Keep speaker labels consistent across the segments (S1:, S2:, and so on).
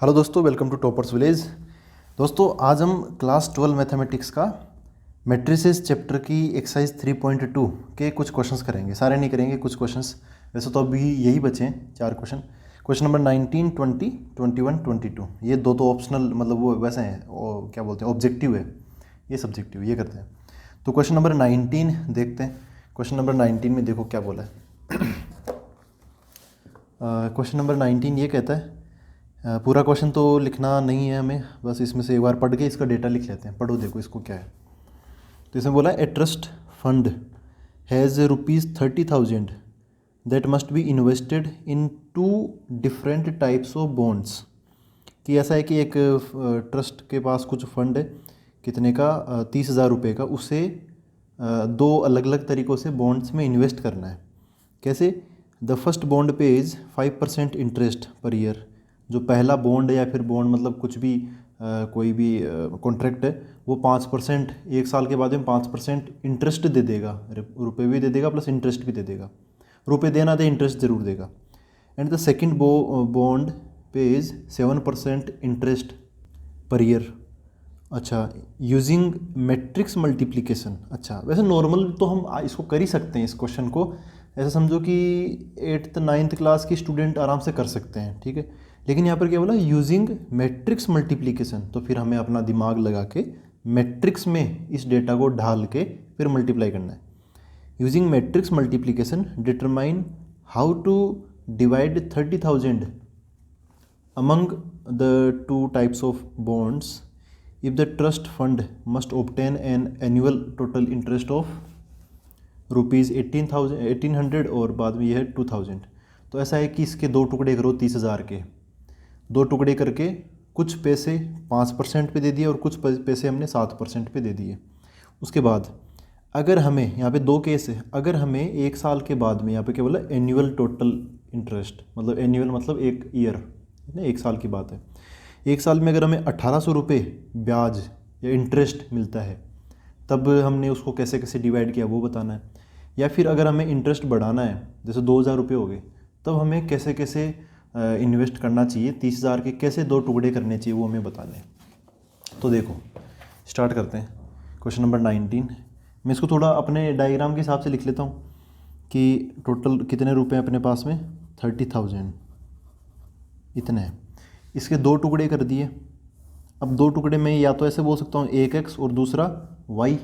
S1: Hello दोस्तों, welcome to toppers village. दोस्तों आज हम क्लास 12 मैथमेटिक्स का मैट्रिसेस चैप्टर की एक्सरसाइज 3.2 के कुछ क्वेश्चंस करेंगे। सारे नहीं करेंगे, कुछ क्वेश्चंस। वैसे तो अभी यही बचे हैं 4 क्वेश्चन। क्वेश्चन नंबर 19, 20, 21, 22 ये दो तो ऑप्शनल, मतलब वो वैसे हैं, वो क्या बोलते हैं, ऑब्जेक्टिव है, ये सब्जेक्टिव, ये करते हैं। तो क्वेश्चन नंबर 19 देखते हैं। क्वेश्चन नंबर 19 में देखो क्या बोला है। क्वेश्चन नंबर 19 ये कहता है, पूरा क्वेश्चन तो लिखना नहीं है हमें, बस इसमें से एक बार पढ़ के इसका डेटा लिख लेते हैं। पढ़ो, देखो इसको क्या है। तो इसमें बोला a trust fund has ₹30,000 that must be invested in 2 different types of bonds. कि ऐसा है कि एक ट्रस्ट के पास कुछ फंड है, कितने का, 30,000 रुपये का, उसे 2 अलग अलग तरीक़ों से बॉन्ड्स में इन्वेस्ट करना है। कैसे? द फर्स्ट बॉन्ड पे इज़ 5% इंटरेस्ट पर ईयर। जो पहला बॉन्ड या फिर बॉन्ड मतलब कुछ भी कोई भी कॉन्ट्रैक्ट है, वो 5% 1 साल के बाद में 5% इंटरेस्ट दे देगा। रुपए भी दे देगा प्लस इंटरेस्ट भी दे देगा। रुपए देना दे, इंटरेस्ट ज़रूर देगा। एंड द सेकेंड बॉन्ड पे इज़ 7% इंटरेस्ट पर ईयर। अच्छा, यूजिंग मैट्रिक्स मल्टीप्लिकेशन। अच्छा, वैसे नॉर्मल तो हम इसको कर ही सकते हैं, इस क्वेश्चन को ऐसा समझो कि 8th 9th क्लास के स्टूडेंट आराम से कर सकते हैं, ठीक है। लेकिन यहाँ पर क्या बोला, यूजिंग मैट्रिक्स मल्टीप्लिकेशन। तो फिर हमें अपना दिमाग लगा के मैट्रिक्स में इस डेटा को ढाल के फिर मल्टीप्लाई करना है। Using matrix multiplication determine how to divide 30,000 among the 2 types of bonds if the trust fund must obtain an annual total interest of ₹1800 और बाद में यह है 2000। तो ऐसा है कि इसके 2 टुकड़े करो 30,000 के। 2 टुकड़े करके कुछ पैसे 5% पे दे दिए और कुछ पैसे हमने 7% पे दे दिए। उसके बाद अगर हमें, यहाँ पे 2 केस है, अगर हमें 1 साल के बाद में, यहाँ पे क्या बोला, एनुअल टोटल इंटरेस्ट, मतलब एनुअल मतलब 1 ईयर, 1 साल की बात है। 1 साल में अगर हमें 1,800 रुपये ब्याज या इंटरेस्ट मिलता है, तब हमने उसको कैसे कैसे डिवाइड किया वो बताना है। या फिर अगर हमें इंटरेस्ट बढ़ाना है, जैसे 2,000 रुपये हो गए, तब हमें कैसे कैसे इन्वेस्ट करना चाहिए, 30,000 के कैसे 2 टुकड़े करने चाहिए, वो हमें बताने हैं। तो देखो स्टार्ट करते हैं। क्वेश्चन नंबर 19, मैं इसको थोड़ा अपने डायग्राम के हिसाब से लिख लेता हूँ कि टोटल कितने रुपए अपने पास में, 30,000 इतने हैं। इसके 2 टुकड़े कर दिए। अब 2 टुकड़े में या तो ऐसे बोल सकता हूँ, एक x और दूसरा y।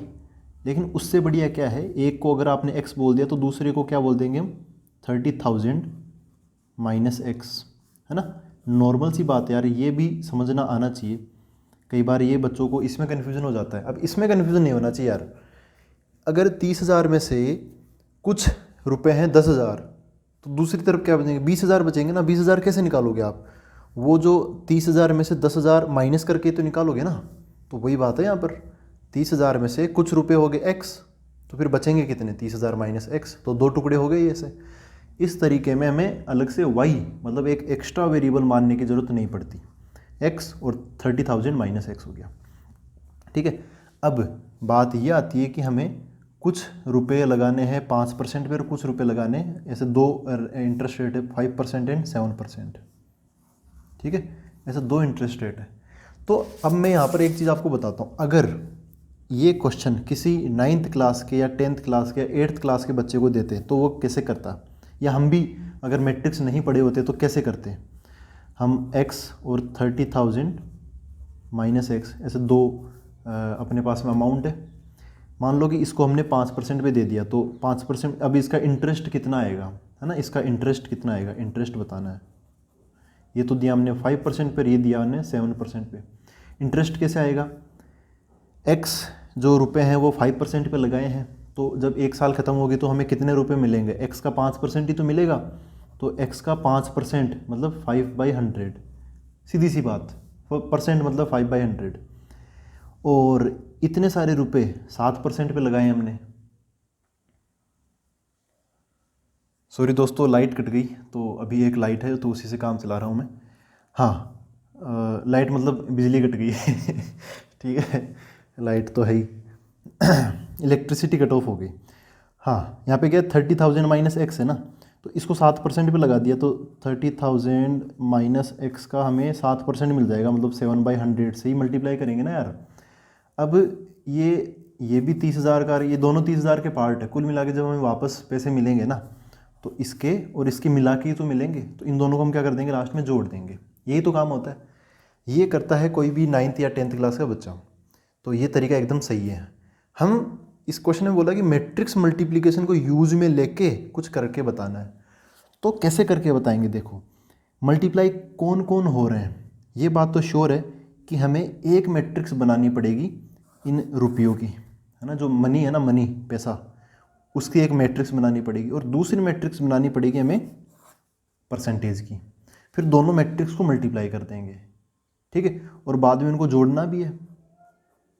S1: लेकिन उससे बढ़िया क्या है, एक को अगर आपने x बोल दिया तो दूसरे को क्या बोल देंगे हम, 30,000 माइनस x, है ना। नॉर्मल सी बात है यार, ये भी समझना आना चाहिए। कई बार ये बच्चों को इसमें कन्फ्यूज़न हो जाता है। अब इसमें कन्फ्यूज़न नहीं होना चाहिए यार। अगर 30,000 में से कुछ रुपए हैं 10,000, तो दूसरी तरफ क्या बचेंगे, 20,000 बचेंगे ना। 20,000 कैसे निकालोगे आप, वो जो 30,000 में से 10,000 माइनस करके तो निकालोगे ना। तो वही बात है यहाँ पर, 30,000 में से कुछ रुपए हो गए x, तो फिर बचेंगे कितने, 30,000 माइनस x, तो 2 टुकड़े हो गए ऐसे। इस तरीके में हमें अलग से y मतलब एक एक्स्ट्रा वेरिएबल मानने की ज़रूरत नहीं पड़ती। x और 30,000 माइनस x हो गया, ठीक है। अब बात ये आती है कि हमें कुछ रुपए लगाने हैं 5% पे और कुछ रुपए लगाने हैं, ऐसे 2 इंटरेस्ट रेट है, 5% एंड 7%, ठीक है। ऐसे 2 इंटरेस्ट रेट है। तो अब मैं यहाँ पर एक चीज़ आपको बताता हूँ। अगर ये क्वेश्चन किसी 9th क्लास के या 10th क्लास के या 8th क्लास के बच्चे को देते तो वो कैसे करता, या हम भी अगर मैट्रिक्स नहीं पढ़े होते तो कैसे करते। हम x और 30,000 माइनस x, ऐसे 2 अपने पास में अमाउंट है। मान लो कि इसको हमने 5% पे दे दिया, तो 5%, अब इसका इंटरेस्ट कितना आएगा, है ना, इसका इंटरेस्ट कितना आएगा, इंटरेस्ट बताना है। ये तो दिया हमने 5% पर, ये दिया हमने 7% पे। इंटरेस्ट कैसे आएगा, x जो रुपए हैं वो 5% पे लगाए हैं, तो जब 1 साल ख़त्म होगी तो हमें कितने रुपए मिलेंगे, x का 5% ही तो मिलेगा। तो x का 5% मतलब 5/100, सीधी सी बात, परसेंट मतलब 5/100। और इतने सारे रुपए 7% पे लगाए हमने। सॉरी दोस्तों, लाइट कट गई, तो अभी एक लाइट है तो उसी से काम चला रहा हूँ मैं। हाँ, लाइट मतलब बिजली कट गई ठीक है, लाइट तो है ही इलेक्ट्रिसिटी कट ऑफ हो गई। हाँ, यहाँ पे क्या 30,000 माइनस x है ना, तो इसको 7% पे लगा दिया तो 30,000 माइनस एक्स का हमें 7% मिल जाएगा, मतलब 7/100 से ही मल्टीप्लाई करेंगे ना यार। अब ये भी 30,000 का, ये दोनों 30,000 के पार्ट है। कुल मिला के जब हमें वापस पैसे मिलेंगे ना, तो इसके और इसके मिला के ही तो मिलेंगे, तो इन दोनों को हम क्या कर देंगे, लास्ट में जोड़ देंगे। यही तो काम होता है, ये करता है कोई भी 9th या 10th क्लास का बच्चा। तो ये तरीका एकदम सही है। हम इस क्वेश्चन में बोला कि मैट्रिक्स मल्टीप्लिकेशन को यूज में लेके कुछ करके बताना है। तो कैसे करके बताएंगे, देखो मल्टीप्लाई कौन कौन हो रहे हैं, ये बात तो श्योर है कि हमें एक मैट्रिक्स बनानी पड़ेगी इन रुपयों की, है ना, जो मनी है ना, मनी पैसा, उसकी एक मैट्रिक्स बनानी पड़ेगी, और दूसरी मैट्रिक्स बनानी पड़ेगी हमें परसेंटेज की। फिर दोनों मैट्रिक्स को मल्टीप्लाई कर देंगे, ठीक है, और बाद में इनको जोड़ना भी है।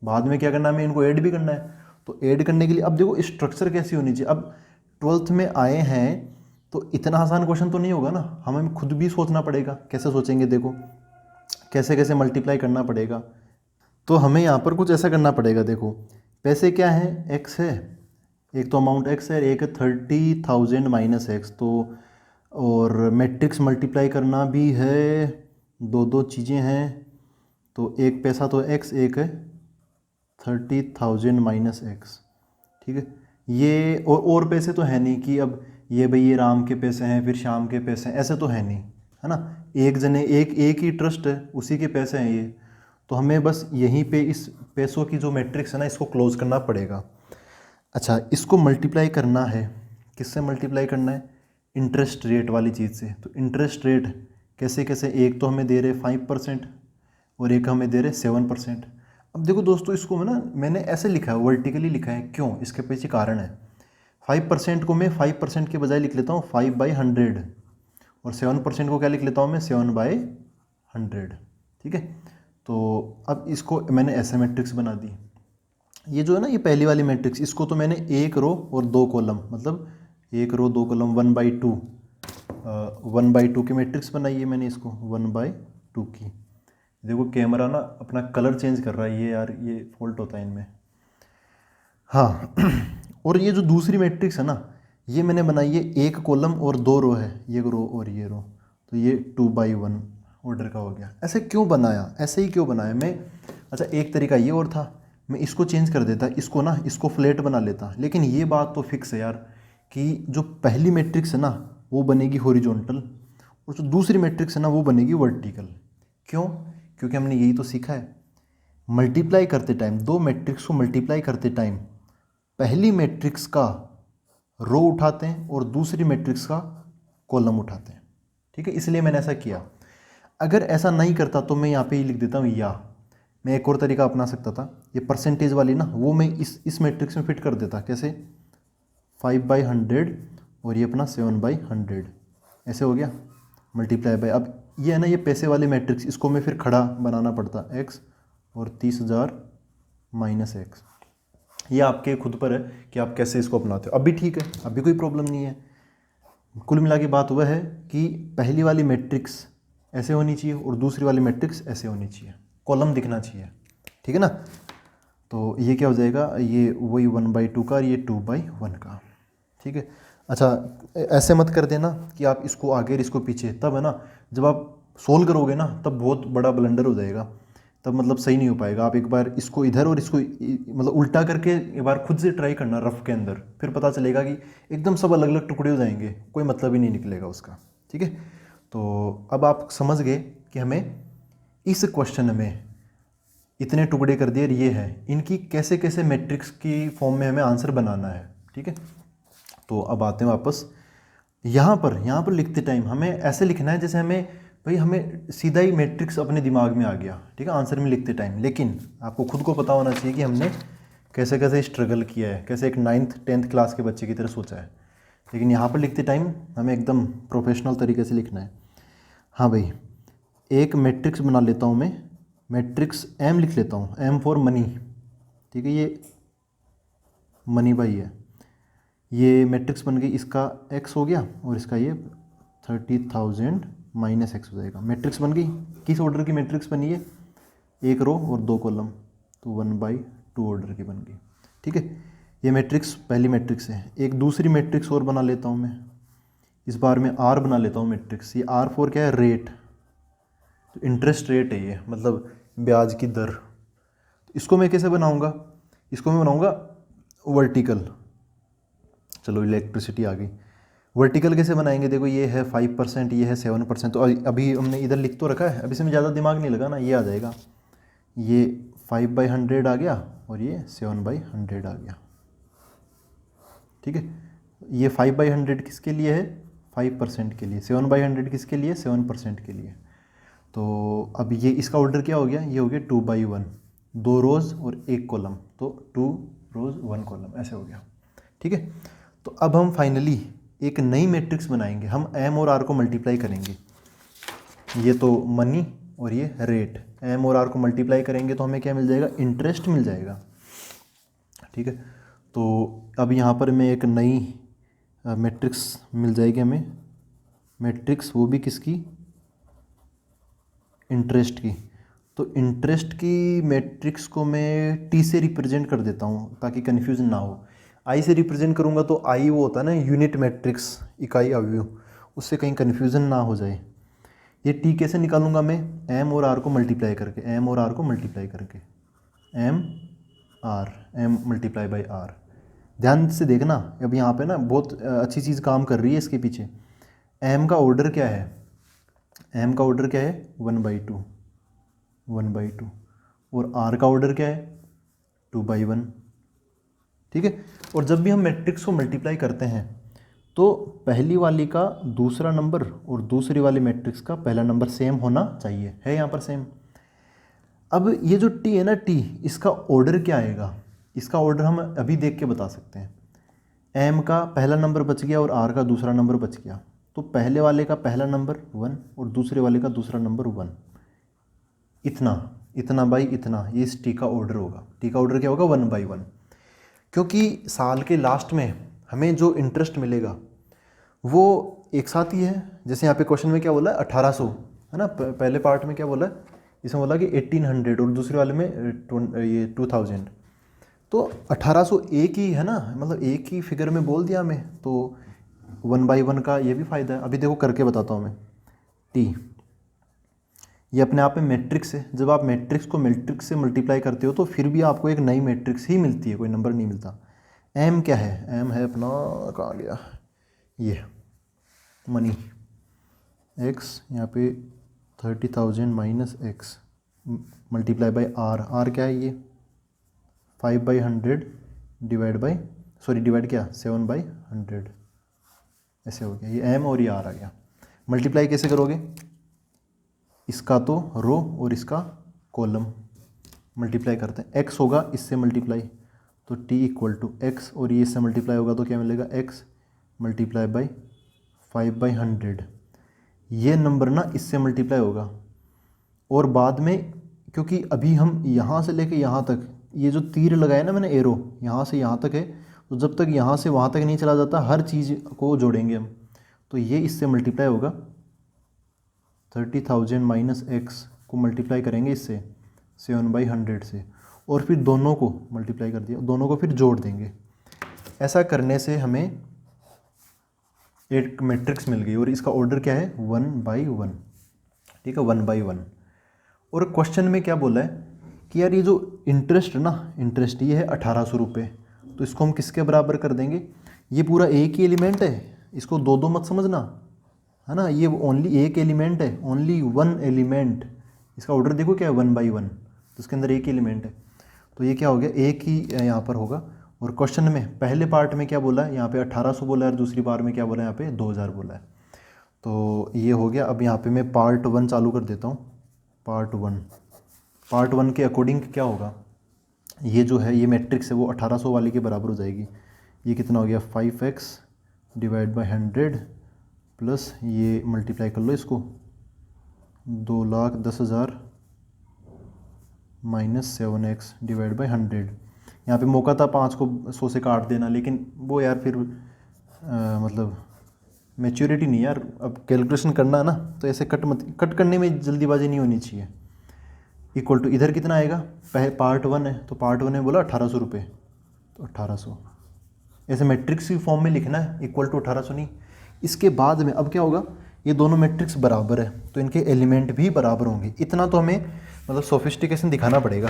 S1: बाद में क्या करना है, हमें इनको ऐड भी करना है। तो ऐड करने के लिए अब देखो स्ट्रक्चर कैसी होनी चाहिए। अब 12th में आए हैं तो इतना आसान क्वेश्चन तो नहीं होगा ना, हमें खुद भी सोचना पड़ेगा। कैसे सोचेंगे, देखो कैसे कैसे मल्टीप्लाई करना पड़ेगा। तो हमें यहाँ पर कुछ ऐसा करना पड़ेगा। देखो पैसे क्या है, एक्स है, एक तो अमाउंट एक्स है, एक 30,000 माइनस एक्स। तो और मैट्रिक्स मल्टीप्लाई करना भी है, दो दो चीज़ें हैं। तो एक पैसा तो एक्स, एक है 30,000 माइनस एक्स, ठीक है। ये और पैसे तो है नहीं कि अब ये भाई ये राम के पैसे हैं फिर श्याम के पैसे हैं, ऐसे तो है नहीं, है ना। एक जने एक ही ट्रस्ट है, उसी के पैसे हैं ये। तो हमें बस यहीं पे इस पैसों की जो मैट्रिक्स है ना, इसको क्लोज करना पड़ेगा। अच्छा, इसको मल्टीप्लाई करना है, किससे मल्टीप्लाई करना है, इंटरेस्ट रेट वाली चीज़ से। तो इंटरेस्ट रेट कैसे कैसे, एक तो हमें दे रहे 5% और एक हमें दे रहे 7%। अब देखो दोस्तों, इसको ना मैंने ऐसे लिखा है, वर्टिकली लिखा है, क्यों, इसके पीछे कारण है। 5% को मैं 5% के बजाय लिख लेता हूँ 5/100, और 7% को क्या लिख लेता हूँ मैं, 7/100, ठीक है। तो अब इसको मैंने ऐसे मैट्रिक्स बना दी। ये जो है ना, ये पहली वाली मैट्रिक्स, इसको तो मैंने एक रो और दो कॉलम, मतलब एक रो दो कॉलम 1/2 1/2 की मैट्रिक्स बनाई है मैंने, इसको 1/2 की। देखो कैमरा ना अपना कलर चेंज कर रहा है, ये यार ये फॉल्ट होता है इनमें। हाँ और ये जो दूसरी मैट्रिक्स है ना, ये मैंने बनाई है एक कॉलम और दो रो है, ये रो और ये रो। तो ये 2/1 ऑर्डर का हो गया। ऐसे क्यों बनाया, ऐसे ही क्यों बनाया मैं। अच्छा, एक तरीका ये और था, मैं इसको चेंज कर देता, इसको ना, इसको फ्लैट बना लेता। लेकिन ये बात तो फिक्स है यार कि जो पहली मैट्रिक्स है ना, वो बनेगी हॉरिजॉन्टल, और जो दूसरी मैट्रिक्स है ना, वो बनेगी वर्टिकल। क्यों, क्योंकि हमने यही तो सीखा है, मल्टीप्लाई करते टाइम, दो मैट्रिक्स को मल्टीप्लाई करते टाइम पहली मैट्रिक्स का रो उठाते हैं और दूसरी मैट्रिक्स का कॉलम उठाते हैं, ठीक है। इसलिए मैंने ऐसा किया। अगर ऐसा नहीं करता तो मैं यहाँ पे ही लिख देता हूँ, या मैं एक और तरीका अपना सकता था, ये परसेंटेज वाली ना, वो मैं इस मैट्रिक्स में फिट कर देता। कैसे, 5/100 और ये अपना 7/100, ऐसे हो गया मल्टीप्लाई बाय। अब ये है ना, ये पैसे वाले मैट्रिक्स, इसको मैं फिर खड़ा बनाना पड़ता, एक्स और 30,000 माइनस एक्स। ये आपके खुद पर है कि आप कैसे इसको अपनाते हो। अभी ठीक है, अभी कोई प्रॉब्लम नहीं है। कुल मिला के बात वह है कि पहली वाली मैट्रिक्स ऐसे होनी चाहिए और दूसरी वाली मैट्रिक्स ऐसे होनी चाहिए, कॉलम दिखना चाहिए, ठीक है ना। तो ये क्या हो जाएगा, ये वही 1/2 का और ये 2/1 का, ठीक है। अच्छा, ऐसे मत कर देना कि आप इसको आगे और इसको पीछे, तब है ना जब आप सोल्व करोगे ना, तब बहुत बड़ा ब्लंडर हो जाएगा, तब मतलब सही नहीं हो पाएगा। आप एक बार इसको इधर और इसको मतलब उल्टा करके एक बार खुद से ट्राई करना रफ के अंदर, फिर पता चलेगा कि एकदम सब अलग अलग टुकड़े हो जाएंगे, कोई मतलब ही नहीं निकलेगा उसका, ठीक है। तो अब आप समझ गए कि हमें इस क्वेश्चन में इतने टुकड़े कर दिए, ये है, इनकी कैसे कैसे मैट्रिक्स की फॉर्म में हमें आंसर बनाना है, ठीक है। तो अब आते हैं वापस, यहाँ पर लिखते टाइम हमें ऐसे लिखना है जैसे हमें सीधा ही मैट्रिक्स अपने दिमाग में आ गया, ठीक है, आंसर में लिखते टाइम। लेकिन आपको खुद को पता होना चाहिए कि हमने कैसे कैसे स्ट्रगल किया है, कैसे एक 9th 10th क्लास के बच्चे की तरह सोचा है। लेकिन यहाँ पर लिखते टाइम हमें एकदम प्रोफेशनल तरीके से लिखना है। हाँ भाई, एक मैट्रिक्स बना लेता हूँ मैं, मैट्रिक्स एम लिख लेता हूँ, एम फॉर मनी, ठीक है। ये मनी भाई है, ये मैट्रिक्स बन गई, इसका एक्स हो गया और इसका ये 30,000 माइनस एक्स हो जाएगा। मैट्रिक्स बन गई। किस ऑर्डर की मैट्रिक्स बनी है, एक रो और दो कॉलम, तो 1/2 ऑर्डर की बन गई, ठीक है। ये मैट्रिक्स पहली मैट्रिक्स है। एक दूसरी मैट्रिक्स और बना लेता हूँ मैं, इस बार मैं आर बना लेता हूँ मैट्रिक्स। ये R4 क्या है, रेट, तो इंटरेस्ट रेट है ये, मतलब ब्याज की दर। इसको मैं कैसे बनाऊँगा, इसको मैं बनाऊँगा वर्टिकल। चलो इलेक्ट्रिसिटी आ गई, वर्टिकल कैसे बनाएंगे, देखो ये है 5%, ये है 7%, तो अभी हमने इधर लिख तो रखा है, अभी से मैं ज़्यादा दिमाग नहीं लगाना, ये आ जाएगा, ये 5/100 आ गया और ये 7/100 आ गया। ठीक है, ये 5/100 किसके लिए है, 5% के लिए, 7/100 किसके लिए, 7% के लिए। तो अब ये इसका ऑर्डर क्या हो गया, ये हो गया 2/1, 2 रोज़ और 1 कॉलम, तो 2 रोज़ 1 कॉलम, ऐसे हो गया। ठीक है, तो अब हम फाइनली एक नई मैट्रिक्स बनाएंगे, हम एम और आर को मल्टीप्लाई करेंगे। ये तो मनी और ये रेट, एम और आर को मल्टीप्लाई करेंगे तो हमें क्या मिल जाएगा, इंटरेस्ट मिल जाएगा। ठीक है, तो अब यहाँ पर मैं एक नई मैट्रिक्स मिल जाएगी हमें, मैट्रिक्स वो भी किसकी, इंटरेस्ट की। तो इंटरेस्ट की मैट्रिक्स को मैं टी से रिप्रेजेंट कर देता हूँ ताकि कन्फ्यूजन ना हो। आई से रिप्रेजेंट करूँगा तो आई वो होता है ना यूनिट मैट्रिक्स, इकाई अवयव, उससे कहीं कन्फ्यूज़न ना हो जाए। ये टी कैसे निकालूंगा मैं, एम और आर को मल्टीप्लाई करके, एम और आर को मल्टीप्लाई करके, M R, M multiply by R. ध्यान से देखना, अब यहाँ पे ना बहुत अच्छी चीज़ काम कर रही है इसके पीछे। एम का ऑर्डर क्या है, एम का ऑर्डर क्या है 1/2, 1/2, और आर का ऑर्डर क्या है 2/1। ठीक है, और जब भी हम मैट्रिक्स को मल्टीप्लाई करते हैं तो पहली वाली का दूसरा नंबर और दूसरी वाली मैट्रिक्स का पहला नंबर सेम होना चाहिए, है यहाँ पर सेम। अब ये जो टी है ना, टी, इसका ऑर्डर क्या आएगा, इसका ऑर्डर हम अभी देख के बता सकते हैं। एम का पहला नंबर बच गया और आर का दूसरा नंबर बच गया, तो पहले वाले का पहला नंबर 1 और दूसरे वाले का दूसरा नंबर 1, इतना इतना बाई इतना, ये इस टी का ऑर्डर होगा। टी का ऑर्डर क्या होगा 1/1, क्योंकि साल के लास्ट में हमें जो इंटरेस्ट मिलेगा वो एक साथ ही है। जैसे यहाँ पे क्वेश्चन में क्या बोला है 1800, है ना, पहले पार्ट में क्या बोला है, इसमें बोला कि 1800 और दूसरे वाले में ये 2000, तो 1800 एक ही है ना, मतलब एक ही फिगर में बोल दिया हमें, तो 1/1 का ये भी फ़ायदा है। अभी देखो करके बताता हूँ मैं। टी ये अपने आप में मैट्रिक्स है, जब आप मैट्रिक्स को मैट्रिक्स से मल्टीप्लाई करते हो तो फिर भी आपको एक नई मैट्रिक्स ही मिलती है, कोई नंबर नहीं मिलता। एम क्या है, एम है अपना, कहाँ गया ये, मनी, एक्स, यहाँ पे 30,000 minus x multiply by R, R क्या है ये 5/100 डिवाइड क्या 7/100, ऐसे हो गया। ये एम और ये आर आ गया। मल्टीप्लाई कैसे करोगे, इसका तो रो और इसका कॉलम मल्टीप्लाई करते हैं, एक्स होगा इससे मल्टीप्लाई, तो टी इक्वल टू एक्स, और ये इससे मल्टीप्लाई होगा तो क्या मिलेगा, एक्स मल्टीप्लाई बाई 5/100। ये नंबर ना इससे मल्टीप्लाई होगा, और बाद में क्योंकि अभी हम यहाँ से लेके यहाँ तक, ये जो तीर लगाया ना मैंने एरो, यहाँ से यहाँ तक है, तो जब तक यहाँ से वहाँ तक नहीं चला जाता हर चीज़ को जोड़ेंगे हम, तो ये इससे मल्टीप्लाई होगा। 30,000 माइनस एक्स को मल्टीप्लाई करेंगे इससे 7/100 से, और फिर दोनों को मल्टीप्लाई कर दिया, दोनों को फिर जोड़ देंगे। ऐसा करने से हमें एक मैट्रिक्स मिल गई, और इसका ऑर्डर क्या है 1/1। ठीक है, 1/1। और क्वेश्चन में क्या बोला है कि यार ये जो इंटरेस्ट है ना, इंटरेस्ट ये है 1800 रुपये, तो इसको हम किसके बराबर कर देंगे, ये पूरा एक ही एलिमेंट है, इसको दो दो मत समझना, है ना, ये ओनली एक एलिमेंट है, ओनली वन एलिमेंट। इसका ऑर्डर देखो क्या है 1/1, तो इसके अंदर एक ही एलिमेंट है, तो ये क्या हो गया, एक ही यहाँ पर होगा। और क्वेश्चन में पहले पार्ट में क्या बोला है, यहाँ पे 1800 बोला है, और दूसरी पार्ट में क्या बोला है, यहाँ पे 2000 बोला है, तो ये हो गया। अब यहाँ पे मैं पार्ट 1 चालू कर देता हूँ। पार्ट वन के अकॉर्डिंग क्या होगा, ये जो है ये मैट्रिक्स है वो 1800 वाले के बराबर हो जाएगी। ये कितना हो गया 5x डिवाइड बाई 100 प्लस ये मल्टीप्लाई कर लो इसको 2,10,000 माइनस 7x डिवाइड बाई 100। यहाँ पे मौका था 5 को 100 से काट देना, लेकिन वो यार फिर मतलब मैच्योरिटी नहीं यार, अब कैलकुलेशन करना है ना, तो ऐसे कट करने में जल्दीबाजी नहीं होनी चाहिए। इक्वल टू इधर कितना आएगा, पार्ट 1 है तो पार्ट 1 ने बोला 1800 रुपये, तो 1800 ऐसे मैट्रिक्स की फॉर्म में लिखना है, इक्वल टू 1800 नहीं। इसके बाद में अब क्या होगा, ये दोनों मैट्रिक्स बराबर है तो इनके एलिमेंट भी बराबर होंगे। इतना तो हमें मतलब सोफिस्टिकेशन दिखाना पड़ेगा।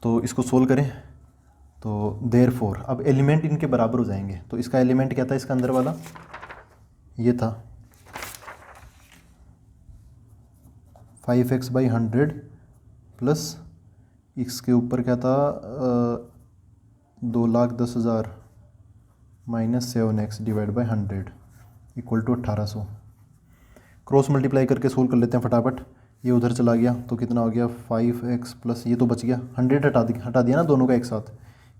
S1: तो इसको सोल्व करें तो देयरफॉर अब एलिमेंट इनके बराबर हो जाएंगे। तो इसका एलिमेंट क्या था, इसका अंदर वाला ये था 5x/100 प्लस इसके ऊपर क्या था 2,10,000 minus 7x divide by 100 equal to 1800। Cross multiply करके सोल्व कर लेते हैं फटाफट। ये उधर चला गया तो कितना हो गया 5x प्लस ये तो बच गया 100 हटा दिया ना दोनों का एक साथ,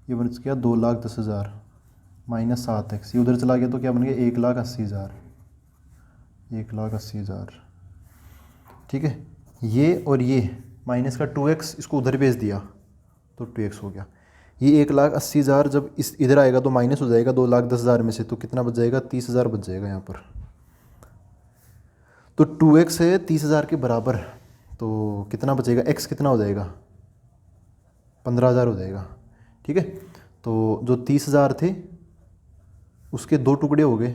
S1: ये बच गया 2,10,000 माइनस 7x। ये उधर चला गया तो क्या बन गया 1,80,000 1,80,000। ठीक है, ये और ये माइनस का 2x इसको उधर भेज दिया तो 2x हो गया। ये 1,80,000 जब इस इधर आएगा तो माइनस हो जाएगा 2,10,000 में से, तो कितना बच जाएगा 30,000 बच जाएगा यहाँ पर। तो 2x है 30,000 के बराबर, तो कितना बचेगा x कितना हो जाएगा 15,000 हो जाएगा। ठीक है, तो जो 30,000 थे उसके दो टुकड़े हो गए।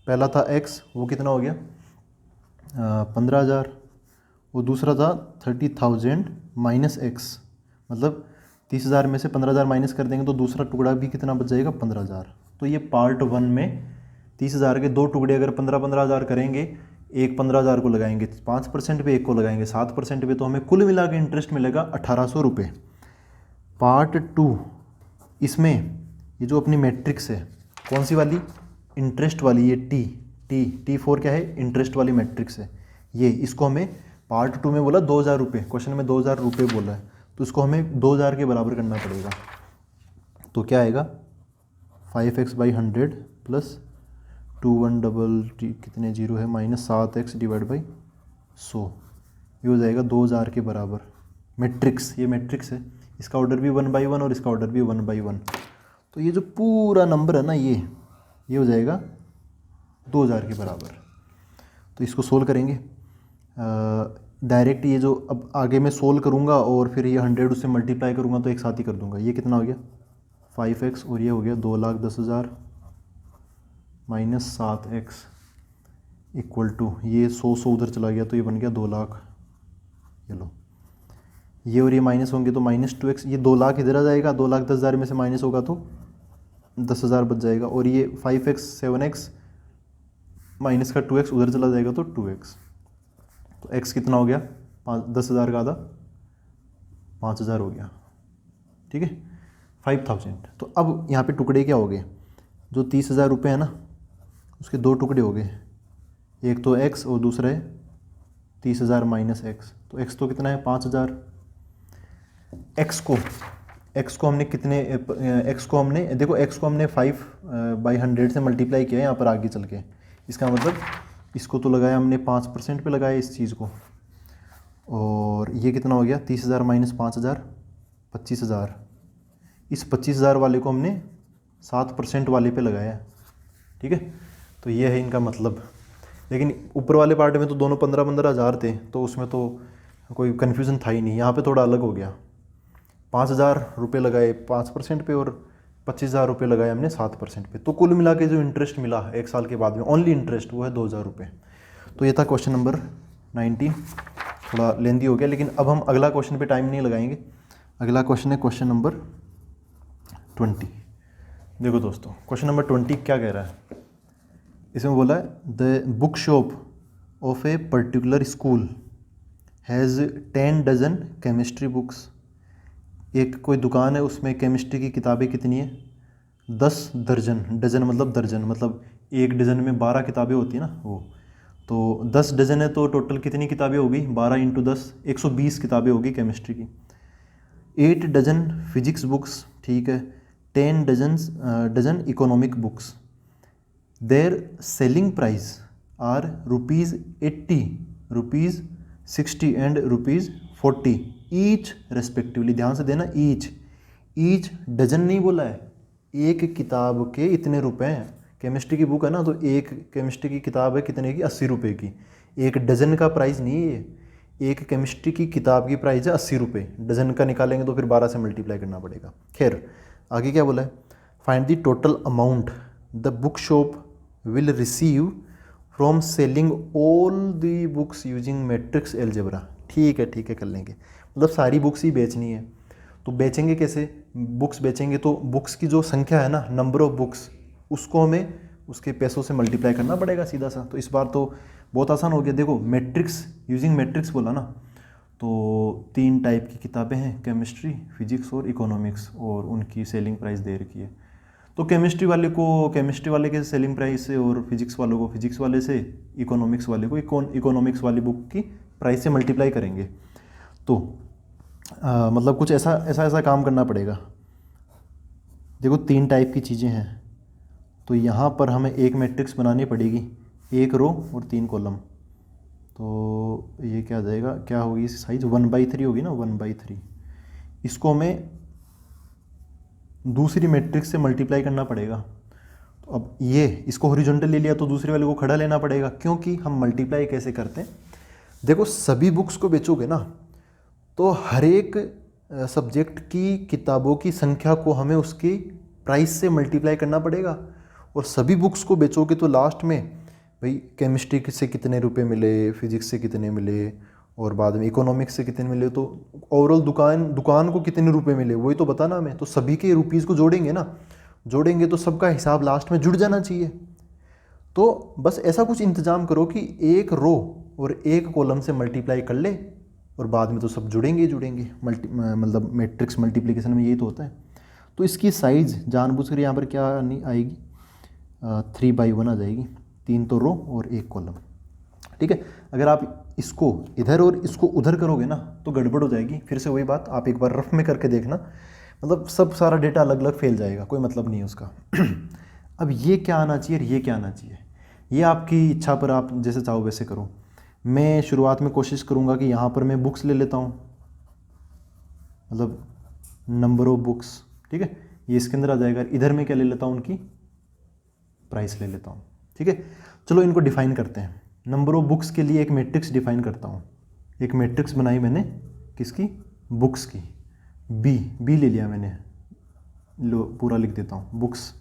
S1: पहला था x वो कितना हो गया 15,000, वो दूसरा था 30,000 माइनस x, मतलब 30,000 में से 15,000 माइनस कर देंगे तो दूसरा टुकड़ा भी कितना बच जाएगा 15,000। तो ये पार्ट 1 में 30,000 के दो टुकड़े अगर 15,000 करेंगे, एक 15,000 को लगाएंगे 5% पे, एक को लगाएंगे 7% पे, तो हमें कुल मिला के इंटरेस्ट मिलेगा 1,800 रुपये। पार्ट 2 इसमें ये जो अपनी मैट्रिक्स है कौन सी वाली, इंटरेस्ट वाली, ये T4 क्या है इंटरेस्ट वाली मैट्रिक्स है। ये इसको हमें पार्ट 2 में बोला 2,000 रुपये, क्वेश्चन में 2,000 रुपये बोला है तो इसको हमें 2,000 के बराबर करना पड़ेगा। तो क्या आएगा 5x/100 प्लस 21 कितने जीरो है माइनस 7x डिवाइड बाई 100, ये हो जाएगा 2,000 के बराबर। मैट्रिक्स, ये मैट्रिक्स है, इसका ऑर्डर भी 1/1 और इसका ऑर्डर भी 1/1। तो ये जो पूरा नंबर है ना ये हो जाएगा 2,000 के बराबर। तो इसको सोल्व करेंगे डायरेक्ट, ये जो अब आगे मैं सोल्व करूँगा और फिर ये 100 उससे मल्टीप्लाई करूँगा तो एक साथ ही कर दूँगा। ये कितना हो गया 5x और ये हो गया 2,10,000 माइनस 7x इक्वल टू ये 100 उधर चला गया तो ये बन गया 2 लाख। ये लो, ये और ये माइनस होंगे तो माइनस 2x, ये 2 लाख इधर आ जाएगा, 2,10,000 में से माइनस होगा तो 10,000 बच जाएगा, और ये 5x 7x माइनस का 2x उधर चला जाएगा तो 2x। तो x कितना हो गया 10,000 का आधा 5,000 हो गया। ठीक है 5,000। तो अब यहाँ पे टुकड़े क्या हो गए, जो 30,000 रुपये है ना उसके दो टुकड़े हो गए, एक तो x और दूसरा है 30,000 माइनस x। तो x तो कितना है 5,000। x को हमने कितने x को हमने देखो x को हमने 5/100 से मल्टीप्लाई किया है यहाँ पर आगे चल के। इसका मतलब इसको तो लगाया हमने 5% पे लगाया इस चीज़ को, और ये कितना हो गया 30,000 माइनस 5,000 25,000। इस 25,000 वाले को हमने 7% वाले पे लगाया। ठीक है, तो ये है इनका मतलब। लेकिन ऊपर वाले पार्ट में तो दोनों 15,000 थे तो उसमें तो कोई कन्फ्यूज़न था ही नहीं। यहाँ पे थोड़ा अलग हो गया, 5,000 रुपये लगाए 5% पे और 25,000 रुपये लगाए हमने 7% पे। तो कुल मिला के जो इंटरेस्ट मिला एक साल के बाद में ओनली इंटरेस्ट वो है 2,000 रुपये। तो ये था क्वेश्चन नंबर 19। थोड़ा लेंदी हो गया, लेकिन अब हम अगला क्वेश्चन पे टाइम नहीं लगाएंगे। अगला क्वेश्चन है क्वेश्चन नंबर 20। देखो दोस्तों क्वेश्चन नंबर 20 क्या कह रहा है, इसमें बोला है the book shop of a particular school has 10 dozen chemistry books. एक कोई दुकान है उसमें केमिस्ट्री की किताबें कितनी है 10 दर्जन। डजन मतलब दर्जन, मतलब एक डजन में 12 किताबें होती है ना वो। तो 10 डजन है तो टोटल कितनी किताबें होगी 12 × 10 120 किताबें होगी केमिस्ट्री की। 8 डजन फिजिक्स बुक्स, ठीक है, 10 dozen economic books. Their selling price are ₹80, ₹60 and ₹40 each respectively. ध्यान से देना, ईच डजन नहीं बोला है, एक किताब के इतने रुपए हैं। केमिस्ट्री की बुक है ना, तो एक केमिस्ट्री की किताब है कितने की 80 रुपये की। एक डजन का प्राइस नहीं है, एक केमिस्ट्री की किताब की प्राइस है 80 रुपये। डजन का निकालेंगे तो फिर 12 से मल्टीप्लाई करना पड़ेगा। खैर आगे क्या बोला है, find the total amount the book shop will receive from selling all the books using matrix algebra. ठीक है कर लेंगे, मतलब सारी बुक्स ही बेचनी है। तो बेचेंगे कैसे? बुक्स बेचेंगे तो बुक्स की जो संख्या है ना, नंबर ऑफ बुक्स, उसको हमें उसके पैसों से मल्टीप्लाई करना पड़ेगा सीधा सा। तो इस बार तो बहुत आसान हो गया। देखो मैट्रिक्स, यूजिंग मैट्रिक्स बोला ना, तो 3 टाइप की किताबें हैं, केमिस्ट्री, फिजिक्स और इकोनॉमिक्स, और उनकी सेलिंग प्राइस दे रखी है। तो केमिस्ट्री वाले को केमिस्ट्री वाले के सेलिंग प्राइस से, और फिजिक्स वालों को फिजिक्स वाले से, इकोनॉमिक्स वाले को इकोनॉमिक्स वाली बुक की प्राइस से मल्टीप्लाई करेंगे। तो मतलब कुछ ऐसा काम करना पड़ेगा। देखो 3 टाइप की चीज़ें हैं, तो यहाँ पर हमें एक मैट्रिक्स बनानी पड़ेगी, 1 रो और 3 कॉलम। तो ये क्या आ जाएगा, क्या होगी इसकी साइज 1/3 होगी ना, 1/3। इसको हमें दूसरी मैट्रिक्स से मल्टीप्लाई करना पड़ेगा। तो अब ये इसको हॉरिजॉन्टल ले लिया तो दूसरे वाले को खड़ा लेना पड़ेगा, क्योंकि हम मल्टीप्लाई कैसे करते हैं। देखो सभी बुक्स को बेचोगे ना, तो हर एक सब्जेक्ट की किताबों की संख्या को हमें उसकी प्राइस से मल्टीप्लाई करना पड़ेगा। और सभी बुक्स को बेचोगे तो लास्ट में भाई केमिस्ट्री से कितने रुपए मिले, फिजिक्स से कितने मिले, और बाद में इकोनॉमिक्स से कितने मिले, तो ओवरऑल दुकान को कितने रुपए मिले वही तो बताना हमें। तो सभी के रुपीज़ को जोड़ेंगे ना, जोड़ेंगे तो सबका हिसाब लास्ट में जुड़ जाना चाहिए। तो बस ऐसा कुछ इंतज़ाम करो कि 1 रो और 1 कॉलम से मल्टीप्लाई कर ले, और बाद में तो सब जुड़ेंगे मतलब मैट्रिक्स मल्टीप्लिकेशन में यही तो होता है। तो इसकी साइज़ जानबूझकर यहाँ पर क्या नहीं आएगी, 3/1 आ जाएगी। 3 तो रो और 1 कॉलम, ठीक है। अगर आप इसको इधर और इसको उधर करोगे ना तो गड़बड़ हो जाएगी। फिर से वही बात, आप एक बार रफ में करके देखना, मतलब सब सारा डेटा अलग अलग फैल जाएगा, कोई मतलब नहीं है उसका। अब ये क्या आना चाहिए और ये क्या आना चाहिए, ये आपकी इच्छा पर, आप जैसे चाहो वैसे करो। मैं शुरुआत में कोशिश करूँगा कि यहाँ पर मैं बुक्स ले लेता हूँ, मतलब नंबर ऑफ बुक्स, ठीक है, ये इसके अंदर आ जाएगा। इधर मैं क्या ले लेता हूँ, उनकी प्राइस ले लेता हूँ, ठीक है। चलो इनको डिफाइन करते हैं। नंबर ऑफ बुक्स के लिए एक मैट्रिक्स डिफाइन करता हूँ। एक मैट्रिक्स बनाई मैंने, किसकी, बुक्स की, बी ले लिया मैंने, लो पूरा लिख देता हूँ, बुक्स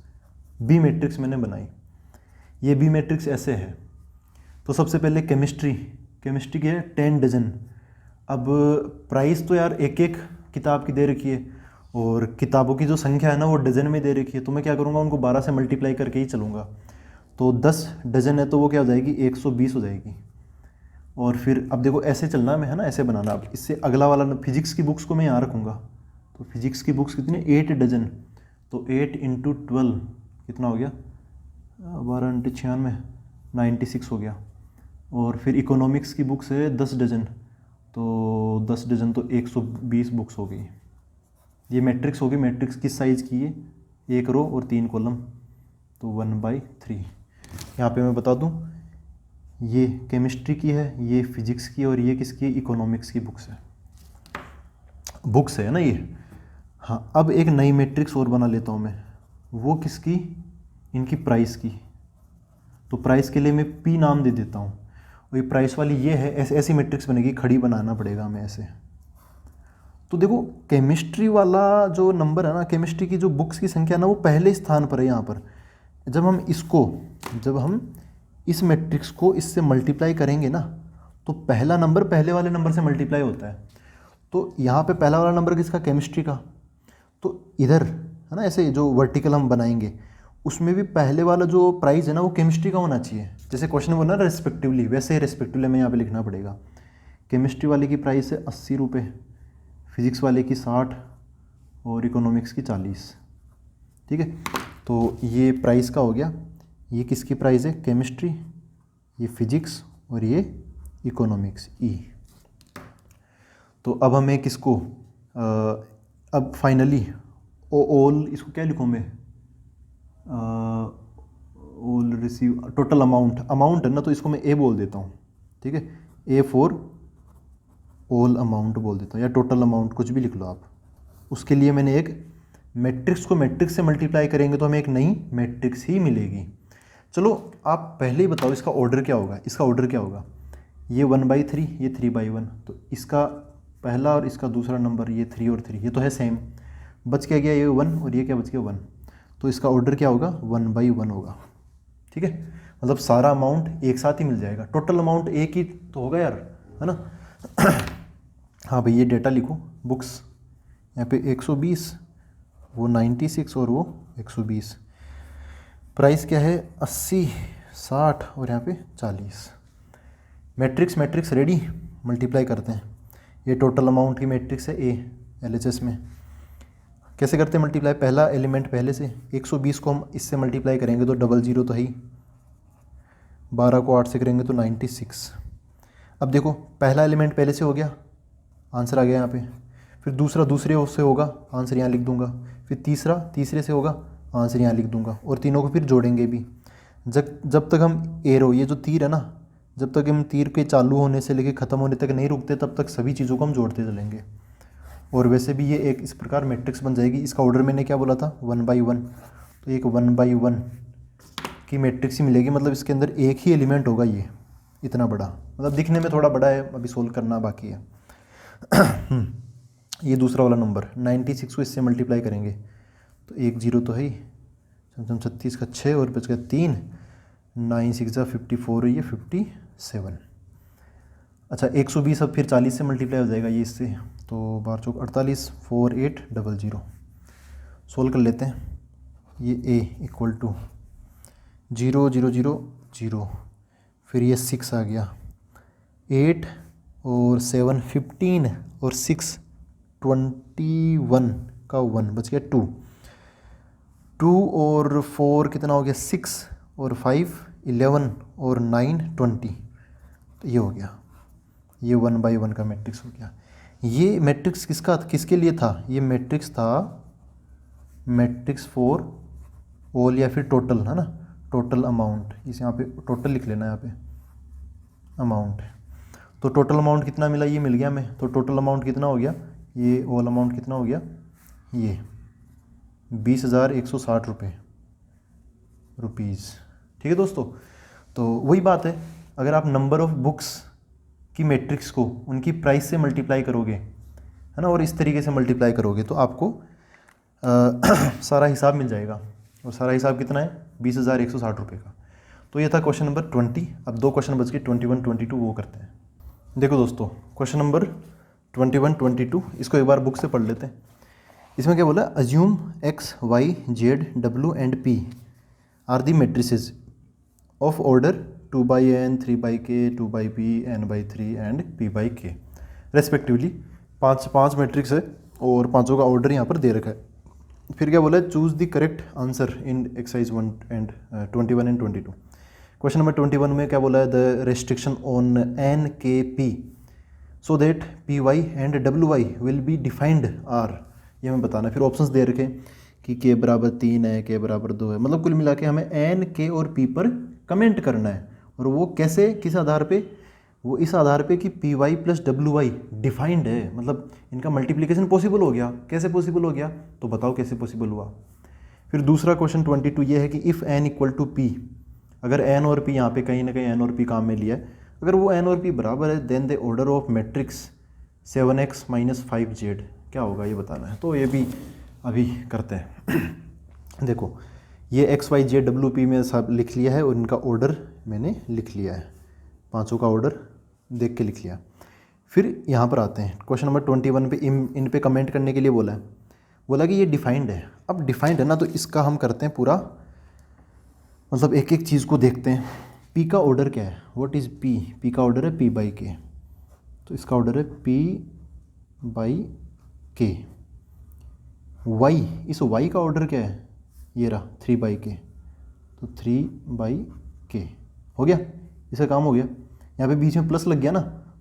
S1: बी मैट्रिक्स मैंने बनाई। ये बी मैट्रिक्स ऐसे है। तो सबसे पहले केमिस्ट्री की है 10 डजन। अब प्राइस तो यार एक एक किताब की दे रखी है, और किताबों की जो संख्या है ना वो डजन में दे रखी है। तो मैं क्या करूँगा, उनको 12 से मल्टीप्लाई करके ही चलूँगा। तो 10 डजन है तो वो क्या हो जाएगी, 120 हो जाएगी। और फिर अब देखो ऐसे चलना है, ना ऐसे बनाना। अब इससे अगला वाला फिजिक्स की बुक्स को मैं यहाँ रखूँगा। तो फिजिक्स की बुक्स कितनी, 8 डजन। तो 8 × 12 कितना हो गया, 12 × 96, 96 हो गया। और फिर इकोनॉमिक्स की बुक्स है 10 डजन, तो 10 डजन तो 120 बुक्स हो गई। ये मैट्रिक्स होगी। मैट्रिक्स किस साइज़ की है, 1 रो और 3 कॉलम, तो 1/3। यहाँ पे मैं बता दूँ, ये केमिस्ट्री की है, ये फिजिक्स की, और ये किसकी, इकोनॉमिक्स की बुक्स है ना ये। हाँ, अब एक नई मैट्रिक्स और बना लेता हूँ मैं, वो किसकी, इनकी प्राइस की। तो प्राइस के लिए मैं पी नाम दे देता हूँ, और ये प्राइस वाली ये है। ऐसी मैट्रिक्स बनेगी, खड़ी बनाना पड़ेगा हमें ऐसे। तो देखो केमिस्ट्री वाला जो नंबर है ना, केमिस्ट्री की जो बुक्स की संख्या ना, वो पहले स्थान पर है यहाँ पर। जब हम इस मैट्रिक्स को इससे मल्टीप्लाई करेंगे ना, तो पहला नंबर पहले वाले नंबर से मल्टीप्लाई होता है। तो यहाँ पे पहला वाला नंबर किसका, केमिस्ट्री का। तो इधर है ना, ऐसे जो वर्टिकल हम बनाएंगे उसमें भी पहले वाला जो प्राइस है ना वो केमिस्ट्री का होना चाहिए। जैसे क्वेश्चन में बोला ना रेस्पेक्टिवली, वैसे ही रेस्पेक्टिवली में यहाँ पे लिखना पड़ेगा। केमिस्ट्री वाले की प्राइस है 80 रुपये, फिजिक्स वाले की 60, और इकोनॉमिक्स की 40, ठीक है। तो ये प्राइस का हो गया। ये किसकी प्राइस है, केमिस्ट्री, ये फिजिक्स, और ये इकोनॉमिक्स ई। तो अब हमें किसको, अब फाइनली ऑल, इसको क्या लिखूँ मैं, ऑल रिसीव, टोटल अमाउंट है ना, तो इसको मैं ए बोल देता हूँ, ठीक है। ए फॉर ऑल अमाउंट बोल देता हूँ, या टोटल अमाउंट, कुछ भी लिख लो आप। उसके लिए मैंने एक मैट्रिक्स को मैट्रिक्स से मल्टीप्लाई करेंगे तो हमें एक नई मैट्रिक्स ही मिलेगी। चलो आप पहले ही बताओ इसका ऑर्डर क्या होगा। इसका ऑर्डर क्या होगा, ये 1/3, ये 3/1। तो इसका पहला और इसका दूसरा नंबर, ये 3 और 3, ये तो है सेम। बच क्या गया, ये 1 और ये क्या बच गया, 1। तो इसका ऑर्डर क्या होगा, 1/1 होगा। ठीक है, मतलब सारा अमाउंट एक साथ ही मिल जाएगा, टोटल अमाउंट एक ही तो होगा यार, है ना। हाँ भाई, ये डेटा लिखो, बुक्स यहाँ पे 120, वो 96 और वो 120। प्राइस क्या है, 80, 60 और यहाँ पे 40। मैट्रिक्स रेडी, मल्टीप्लाई करते हैं। ये टोटल अमाउंट की मैट्रिक्स है ए LHS में। कैसे करते हैं मल्टीप्लाई, पहला एलिमेंट पहले से, 120 को हम इससे मल्टीप्लाई करेंगे तो 00 तो है ही, 12 को 8 से करेंगे तो 96। अब देखो पहला एलिमेंट पहले से हो गया, आंसर आ गया यहाँ पे। फिर दूसरा दूसरे से होगा, आंसर यहाँ लिख दूंगा। फिर तीसरा तीसरे से होगा, आंसर यहाँ लिख दूंगा। और तीनों को फिर जोड़ेंगे भी। जब तक हम एरो, ये जो तीर है ना, जब तक हम तीर के चालू होने से लेके ख़त्म होने तक नहीं रुकते, तब तक सभी चीज़ों को हम जोड़ते चलेंगे। और वैसे भी ये एक इस प्रकार मैट्रिक्स बन जाएगी। इसका ऑर्डर मैंने क्या बोला था, 1/1, तो एक 1/1 की मैट्रिक्स ही मिलेगी। मतलब इसके अंदर एक ही एलिमेंट होगा, ये इतना बड़ा, मतलब दिखने में थोड़ा बड़ा है, अभी सोल्व करना बाकी है। ये दूसरा वाला नंबर 96 को इससे मल्टीप्लाई करेंगे तो 1 0 तो है ही, 36 का 6 और बच गया 3, 9 6 54, ये 57। अच्छा 120 अब फिर 40 से मल्टीप्लाई हो जाएगा ये इससे, तो 12 चौक 48, 4800। सोल्व कर लेते हैं। ये a इक्वल टू 0 0 0 0, फिर ये 6 आ गया, 8 और 7 15 और 6 21 का 1 बच गया 2, 2 और 4 कितना हो गया 6 और 5 11 और 9 20। तो ये हो गया, ये 1/1 का मैट्रिक्स हो गया। ये मैट्रिक्स किसके लिए था, ये मैट्रिक्स था मैट्रिक्स फॉर ऑल या फिर टोटल, है ना, टोटल अमाउंट। इस यहाँ पे टोटल लिख लेना, यहाँ पे अमाउंट। तो टोटल अमाउंट कितना मिला, ये मिल गया हमें। तो टोटल अमाउंट कितना हो गया, ये ऑल अमाउंट कितना हो गया, ये 20,160 रुपीज़। ठीक है दोस्तों, तो वही बात है, अगर आप नंबर ऑफ़ बुक्स की मैट्रिक्स को उनकी प्राइस से मल्टीप्लाई करोगे, है ना, और इस तरीके से मल्टीप्लाई करोगे तो आपको सारा हिसाब मिल जाएगा। और सारा हिसाब कितना है, 20,160 रुपये का। तो ये था क्वेश्चन नंबर 20। अब 2 क्वेश्चन बच गए, 21 22, वो करते हैं। देखो दोस्तों, क्वेश्चन नंबर 21 22, इसको एक बार बुक से पढ़ लेते हैं। इसमें क्या बोला, assume x y z w and p are the matrices of order 2/n 3/k 2/p n/3 and p/k respectively. पांच मैट्रिक्स है और पांचों का ऑर्डर यहाँ पर दे रखा है। फिर क्या बोला है, choose the correct answer in exercise 1 and 21 and 22। Question number 21 में क्या बोला है, the restriction on n k p so that p y and डब्ल्यू y will be defined are, ये हमें बताना है। फिर ऑप्शंस दे रखे कि के बराबर 3 है, के बराबर 2 है, मतलब कुल मिला के हमें एन के और पी पर कमेंट करना है। और वो कैसे, किस आधार पे, वो इस आधार पे कि पी वाई प्लस डब्ल्यू वाई डिफाइंड है, मतलब इनका मल्टीप्लिकेशन पॉसिबल हो गया। कैसे पॉसिबल हो गया, तो बताओ कैसे पॉसिबल हुआ। फिर दूसरा क्वेश्चन 22 ये है कि if n equal to p, अगर एन और पी, यहाँ पे कहीं ना कहीं एन और पी काम में लिया है, अगर वो एन और पी बराबर है, then the order of matrix 7x - 5z क्या होगा, ये बताना है। तो ये भी अभी करते हैं। देखो ये x y z w p में सब लिख लिया है और इनका ऑर्डर मैंने लिख लिया है, पांचों का ऑर्डर देख के लिख लिया। फिर यहाँ पर आते हैं क्वेश्चन नंबर 21 पे इन पे कमेंट करने के लिए बोला कि ये डिफाइंड है। अब डिफाइंड है ना, तो इसका हम करते हैं पूरा, मतलब एक एक चीज़ को देखते हैं। पी का ऑर्डर क्या है, व्हाट इज़ पी, पी का ऑर्डर है p/k, तो इसका ऑर्डर है p/k। y, इस y का ऑर्डर क्या है, ये रहा 3/k, तो 3/k हो गया, इसका काम हो गया। यहाँ पे बीच में प्लस लग गया ना,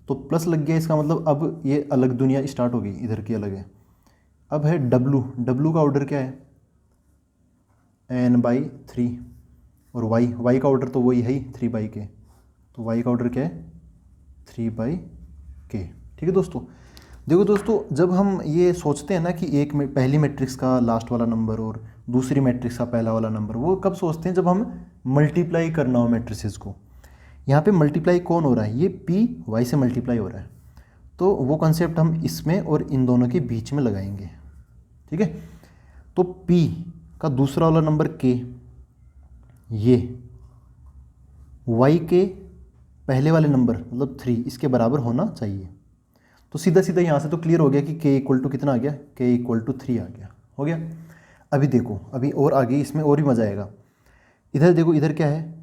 S1: तो प्लस लग गया, इसका मतलब अब ये अलग दुनिया स्टार्ट हो गई, इधर की अलग है। अब है w का ऑर्डर क्या है, n/3, और y का ऑर्डर तो वही है ही 3/k, तो y का ऑर्डर क्या है 3/k। ठीक है दोस्तों, देखो दोस्तों, जब हम ये सोचते हैं ना कि एक में पहली मैट्रिक्स का लास्ट वाला नंबर और दूसरी मैट्रिक्स का पहला वाला नंबर, वो कब सोचते हैं, जब हम मल्टीप्लाई करना हो मैट्रिसेस को। यहाँ पे मल्टीप्लाई कौन हो रहा है, ये p y से मल्टीप्लाई हो रहा है, तो वो कॉन्सेप्ट हम इसमें और इन दोनों के बीच में लगाएंगे। ठीक है, तो p का दूसरा वाला नंबर k, ये y के पहले वाले नंबर मतलब 3 इसके बराबर होना चाहिए। तो सीधा सीधा यहाँ से तो क्लियर हो गया कि k इक्वल टू कितना आ गया, k इक्वल टू 3 आ गया, हो गया। अभी देखो, अभी और आगे इसमें और भी मज़ा आएगा। इधर देखो, इधर क्या है,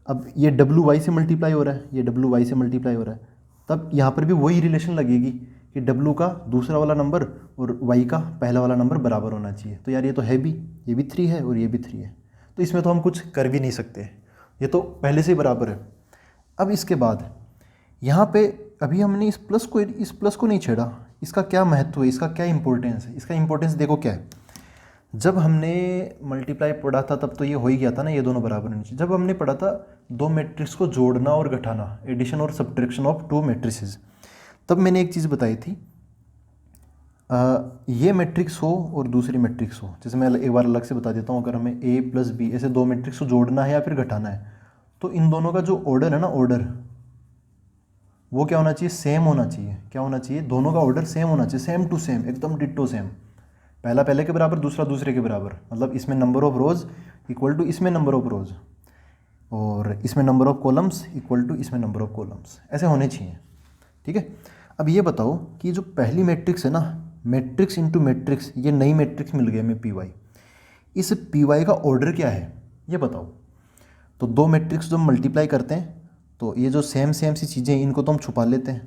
S1: अब ये WY से मल्टीप्लाई हो रहा है, ये WY से मल्टीप्लाई हो रहा है, तब यहाँ पर भी वही रिलेशन लगेगी कि W का दूसरा वाला नंबर और Y का पहला वाला नंबर बराबर होना चाहिए। तो यार ये तो है भी, ये भी 3 है और ये भी 3 है, तो इसमें तो हम कुछ कर भी नहीं सकते, ये तो पहले से ही बराबर है। अब इसके बाद यहाँ पे अभी हमने इस प्लस को नहीं छेड़ा, इसका क्या महत्व है, इसका क्या इंपॉर्टेंस है। इसका इंपॉर्टेंस देखो क्या है, जब हमने मल्टीप्लाई पढ़ा था तब तो ये हो ही गया था ना, ये दोनों बराबर होने चाहिए। जब हमने पढ़ा था दो मैट्रिक्स को जोड़ना और घटाना, एडिशन और सब्ट्रैक्शन ऑफ टू मैट्रिसेस, तब मैंने एक चीज़ बताई थी, ये मैट्रिक्स हो और दूसरी मैट्रिक्स हो, जैसे मैं एक बार अलग से बता देता हूँ, अगर हमें a प्लस बी ऐसे दो मैट्रिक्स को जोड़ना है या फिर घटाना है, तो इन दोनों का जो ऑर्डर है ना, ऑर्डर वो क्या होना चाहिए, सेम होना चाहिए। क्या होना चाहिए, दोनों का ऑर्डर सेम होना चाहिए, सेम टू सेम, एकदम डिट्टो सेम। पहला पहले के बराबर, दूसरा दूसरे के बराबर, मतलब इसमें number of rows equal to इसमें नंबर ऑफ रोज, और इसमें number of columns equal to इसमें नंबर ऑफ कॉलम्स, ऐसे होने चाहिए। ठीक है, अब ये बताओ कि जो पहली मैट्रिक्स है ना, मैट्रिक्स इंटू मैट्रिक्स, ये नई मैट्रिक्स मिल गई हमें PY, इस PY का ऑर्डर क्या है ये बताओ। तो दो मैट्रिक्स जो हम मल्टीप्लाई करते हैं, तो ये जो सेम सी चीज़ें इनको तो हम छुपा लेते हैं,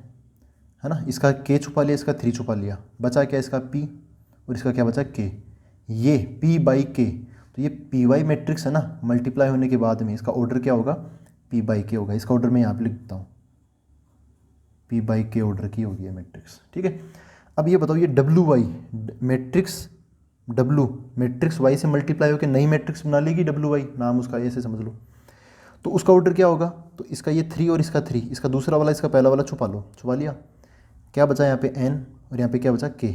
S1: है ना। इसका K छुपा लिया, इसका 3 छुपा लिया, बचा क्या, इसका P और इसका क्या बचा, K। ये P/K, तो ये PY मैट्रिक्स है ना, मल्टीप्लाई होने के बाद में इसका ऑर्डर क्या होगा, P/K होगा। इसका ऑर्डर मैं यहाँ पे लिख देता हूँ, P/K ऑर्डर की होगी ये मैट्रिक्स। ठीक है, अब ये बताओ, ये WY matrix, W matrix Y से मल्टीप्लाई होकर नई मैट्रिक्स बना लेगी, WY नाम उसका, ऐसे समझ लो। तो उसका ऑर्डर क्या होगा, तो इसका ये 3 और इसका 3, इसका दूसरा वाला इसका पहला वाला छुपा लो, छुपा लिया, क्या बचा यहाँ पे N और यहाँ पे क्या बचा K।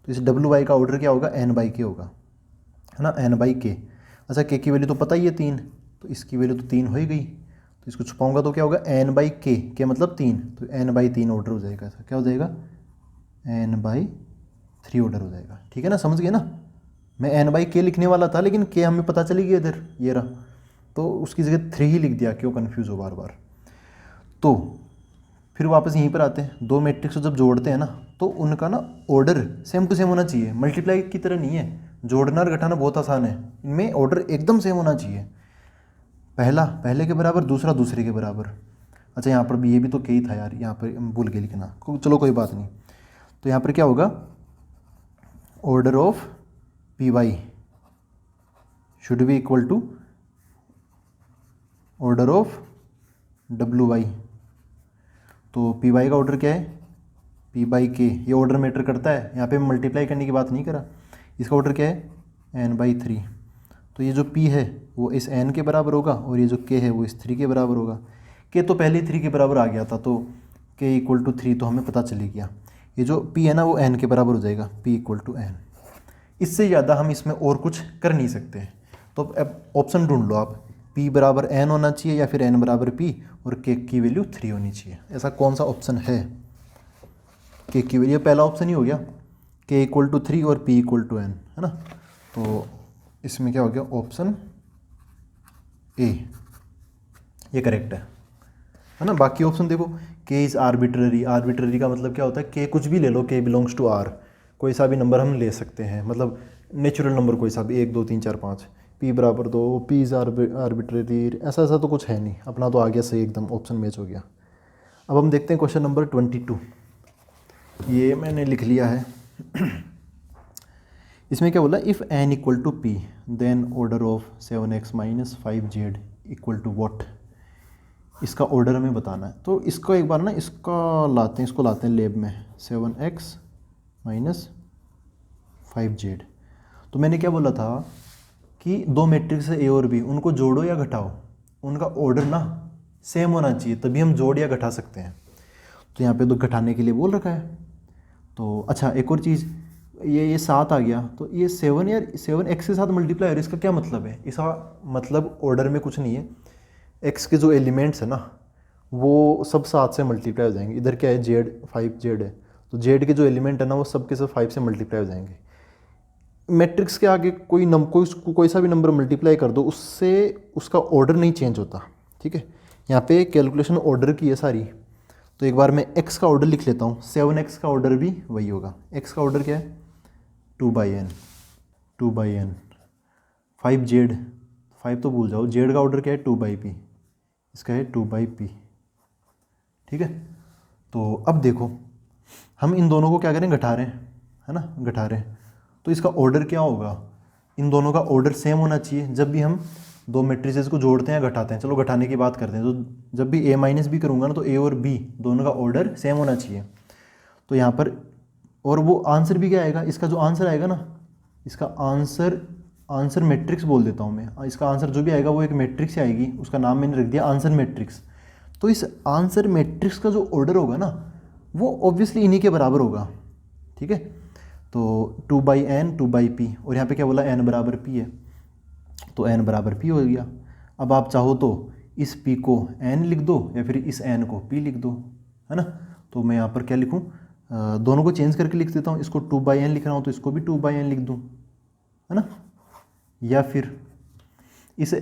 S1: तो इस WY का ऑर्डर क्या होगा, N/K होगा, है ना, N/K। अच्छा, K की वैल्यू तो पता ही है 3, तो इसकी वैल्यू तो 3 हो ही गई, तो इसको छुपाऊंगा तो क्या होगा, N/K, K मतलब 3, तो N/3 ऑर्डर हो जाएगा। ऐसा क्या हो जाएगा, N/3 ऑर्डर हो जाएगा। ठीक है ना, समझ गए ना। मैं N/K लिखने वाला था, लेकिन K हमें पता चली गई इधर, ये रहा, तो उसकी जगह 3 ही लिख दिया, क्यों कन्फ्यूज़ हो बार बार। तो फिर वापस यहीं पर आते हैं, दो मैट्रिक्स को जब जोड़ते हैं ना, तो उनका ना ऑर्डर सेम टू सेम होना चाहिए, मल्टीप्लाई की तरह नहीं है। जोड़ना और घटाना बहुत आसान है, इनमें ऑर्डर एकदम सेम होना चाहिए, पहला पहले के बराबर, दूसरा दूसरे के बराबर। अच्छा, यहाँ पर भी ये भी तो K ही था यार, यहाँ पर भूल के लिखना, चलो कोई बात नहीं। तो यहाँ पर क्या होगा, order of PY should be equal to order of WY। तो PY का ऑर्डर क्या है, P/K, ये ऑर्डर मैटर करता है, यहाँ पे मल्टीप्लाई करने की बात नहीं करा। इसका ऑर्डर क्या है, N/3। तो ये जो P है वो इस N के बराबर होगा, और ये जो K है वो इस 3 के बराबर होगा। K तो पहले 3 के बराबर आ गया था, तो K इक्वल टू 3 तो हमें पता चली गया। ये जो P है ना, वो N के बराबर हो जाएगा, P इक्वल टू N। इससे ज़्यादा हम इसमें और कुछ कर नहीं सकते। तो अब ऑप्शन ढूंढ लो आप, P बराबर N होना चाहिए या फिर N बराबर P, और K की वैल्यू 3 होनी चाहिए। ऐसा कौन सा ऑप्शन है, K की वैल्यू पहला ऑप्शन ही हो गया, K इक्वल टू 3 और P इक्वल टू N, है ना। तो इसमें क्या हो गया, ऑप्शन A ये करेक्ट है ना। बाकी ऑप्शन देखो, K इज़ आर्बिट्ररी, आर्बिट्ररी का मतलब क्या होता है, K कुछ भी ले लो, K बिलोंग्स टू R, कोई सा भी नंबर हम ले सकते हैं, मतलब नेचुरल नंबर कोई सा भी, 1 2 3 4 5, P बराबर 2, P इज़ आर्बिट्ररी, ऐसा तो कुछ है नहीं, अपना तो आ गया सही, एकदम ऑप्शन मैच हो गया। अब हम देखते हैं क्वेश्चन नंबर 22, ये मैंने लिख लिया है। इसमें क्या बोला, if N equal to P then order of 7x minus 5z equal to what. इसका ऑर्डर हमें बताना है, तो इसको एक बार ना इसको लाते हैं लेब में, 7x माइनस 5z। तो मैंने क्या बोला था कि दो मैट्रिक्स है A और B, उनको जोड़ो या घटाओ, उनका ऑर्डर ना सेम होना चाहिए, तभी हम जोड़ या घटा सकते हैं। तो यहाँ पे तो घटाने के लिए बोल रखा है। तो अच्छा, एक और चीज़, ये 7 आ गया, तो ये 7 यार 7x के साथ मल्टीप्लाई हो रहा है, इसका क्या मतलब है, इसका मतलब ऑर्डर में कुछ नहीं है, x के जो एलिमेंट्स है ना वो सब 7 से मल्टीप्लाई हो जाएंगे। इधर क्या है, Z 5Z है, तो Z के जो एलिमेंट है ना वो सब के सब 5 से मल्टीप्लाई हो जाएंगे। मैट्रिक्स के आगे कोई सा भी नंबर मल्टीप्लाई कर दो, उससे उसका ऑर्डर नहीं चेंज होता, ठीक है। यहाँ पे कैलकुलेशन ऑर्डर की है सारी, तो एक बार मैं x का ऑर्डर लिख लेता हूँ। 7x का ऑर्डर भी वही होगा। x का ऑर्डर क्या है? 2/n, 2/n। 5z, 5 तो भूल जाओ, z का ऑर्डर क्या है? 2/p, इसका है 2/p, ठीक है। तो अब देखो, हम इन दोनों को क्या करें? घटा रहे हैं, है ना, घटा रहे हैं। तो इसका ऑर्डर क्या होगा? इन दोनों का ऑर्डर सेम होना चाहिए। जब भी हम दो मैट्रिसेस को जोड़ते हैं, घटाते हैं, चलो घटाने की बात करते हैं, तो जब भी a माइनस बी करूँगा ना, तो a और b दोनों का ऑर्डर सेम होना चाहिए। तो यहाँ पर, और वो आंसर भी क्या आएगा? इसका जो आंसर आएगा ना, इसका आंसर मैट्रिक्स बोल देता हूँ मैं। इसका आंसर जो भी आएगा वो एक मैट्रिक्स ही आएगी, उसका नाम मैंने रख दिया आंसर मैट्रिक्स। तो इस आंसर मैट्रिक्स का जो ऑर्डर होगा ना, वो ऑब्वियसली इन्हीं के बराबर होगा, ठीक है। तो 2/n 2/p, और यहाँ पे क्या बोला? n बराबर p है, तो n बराबर p हो गया। अब आप चाहो तो इस p को n लिख दो, या फिर इस n को p लिख दो, है ना। तो मैं यहाँ पर क्या लिखूँ? दोनों को चेंज करके लिख देता हूँ। इसको 2/n लिख रहा हूँ तो इसको भी 2/n लिख दूँ, है ना। या फिर इस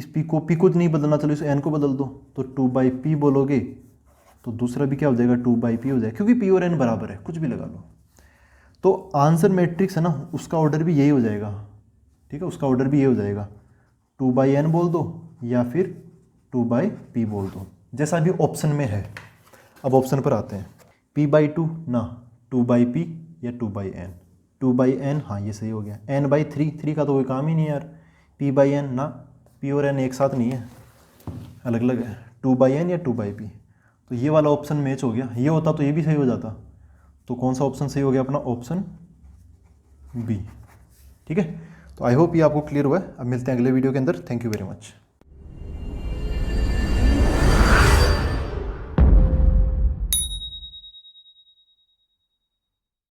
S1: p को नहीं बदलना, चलो इस n को बदल दो, तो 2/p बोलोगे तो दूसरा भी क्या हो जाएगा? 2/p हो जाएगा, क्योंकि p और n बराबर है, कुछ भी लगा लो। तो आंसर मैट्रिक्स है ना, उसका ऑर्डर भी यही हो जाएगा, ठीक है, उसका ऑर्डर भी ये हो जाएगा। 2/n बोल दो या फिर 2/p बोल दो, जैसा भी ऑप्शन में है। अब ऑप्शन पर आते हैं। p/2 ना, 2/p या 2/n। 2/n, हाँ ये सही हो गया। n/3, 3 का तो कोई काम ही नहीं है यार। p/n ना, p और n एक साथ नहीं है, अलग अलग है। 2/n या 2/p, तो ये वाला ऑप्शन मैच हो गया। ये होता तो ये भी सही हो जाता। तो कौन सा ऑप्शन सही हो गया? अपना ऑप्शन बी, ठीक है। तो आई होप ये आपको क्लियर हुआ है। अब मिलते हैं अगले वीडियो के अंदर। Thank you very much.